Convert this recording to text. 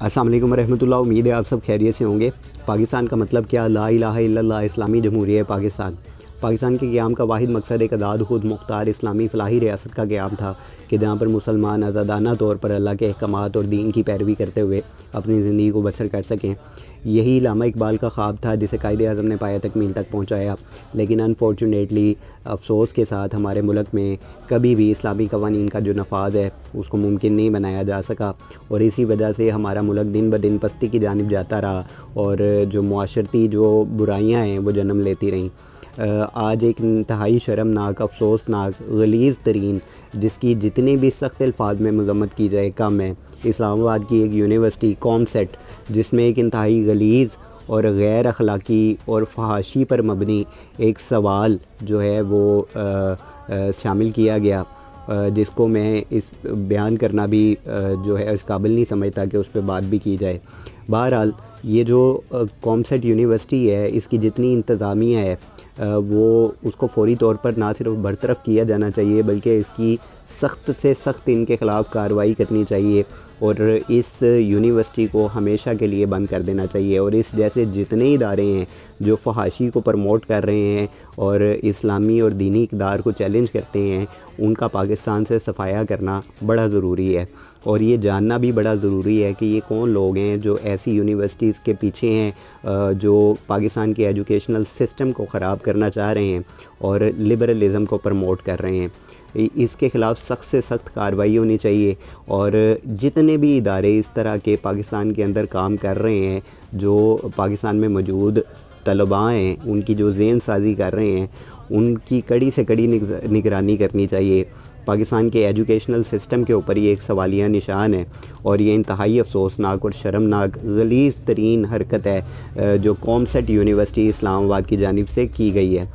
السلام علیکم ورحمۃ اللہ۔ امید ہے آپ سب خیریت سے ہوں گے۔ پاکستان کا مطلب کیا؟ لا الہ الا اللہ اسلامی جمہوریہ پاکستان۔ پاکستان کے قیام کا واحد مقصد ایک آزاد خود مختار اسلامی فلاحی ریاست کا قیام تھا کہ جہاں پر مسلمان آزادانہ طور پر اللہ کے احکامات اور دین کی پیروی کرتے ہوئے اپنی زندگی کو بسر کر سکیں۔ یہی علامہ اقبال کا خواب تھا جسے قائد اعظم نے پایہ تکمیل تک پہنچایا، لیکن انفارچونیٹلی افسوس کے ساتھ ہمارے ملک میں کبھی بھی اسلامی قوانین کا جو نفاذ ہے اس کو ممکن نہیں بنایا جا سکا، اور اسی وجہ سے ہمارا ملک دن بدن پستی کی جانب جاتا رہا اور جو معاشرتی جو برائیاں ہیں وہ جنم لیتی رہیں۔ آج ایک انتہائی شرمناک، افسوسناک، غلیظ ترین، جس کی جتنی بھی سخت الفاظ میں مذمت کی جائے کم ہے، اسلام آباد کی ایک یونیورسٹی کامسیٹ، جس میں ایک انتہائی غلیظ اور غیر اخلاقی اور فحاشی پر مبنی ایک سوال جو ہے وہ شامل کیا گیا، جس کو میں اس بیان کرنا بھی جو ہے اس قابل نہیں سمجھتا کہ اس پہ بات بھی کی جائے۔ بہرحال یہ جو کامسیٹ یونیورسٹی ہے، اس کی جتنی انتظامیہ ہے وہ اس کو فوری طور پر نہ صرف برطرف کیا جانا چاہیے بلکہ اس کی سخت سے سخت ان کے خلاف کارروائی کرنی چاہیے، اور اس یونیورسٹی کو ہمیشہ کے لیے بند کر دینا چاہیے، اور اس جیسے جتنے ادارے ہیں جو فحاشی کو پروموٹ کر رہے ہیں اور اسلامی اور دینی اقدار کو چیلنج کرتے ہیں، ان کا پاکستان سے صفایا کرنا بڑا ضروری ہے، اور یہ جاننا بھی بڑا ضروری ہے کہ یہ کون لوگ ہیں جو ایسی یونیورسٹیز کے پیچھے ہیں جو پاکستان کے ایجوکیشنل سسٹم کو خراب کرنا چاہ رہے ہیں اور لبرلزم کو پروموٹ کر رہے ہیں۔ اس کے خلاف سخت سے سخت کارروائی ہونی چاہیے، اور جتنے بھی ادارے اس طرح کے پاکستان کے اندر کام کر رہے ہیں، جو پاکستان میں موجود طلباء ہیں ان کی جو ذہن سازی کر رہے ہیں، ان کی کڑی سے کڑی نگرانی کرنی چاہیے۔ پاکستان کے ایجوکیشنل سسٹم کے اوپر یہ ایک سوالیہ نشان ہے، اور یہ انتہائی افسوسناک اور شرمناک غلیظ ترین حرکت ہے جو کامسیٹ یونیورسٹی اسلام آباد کی جانب سے کی گئی ہے۔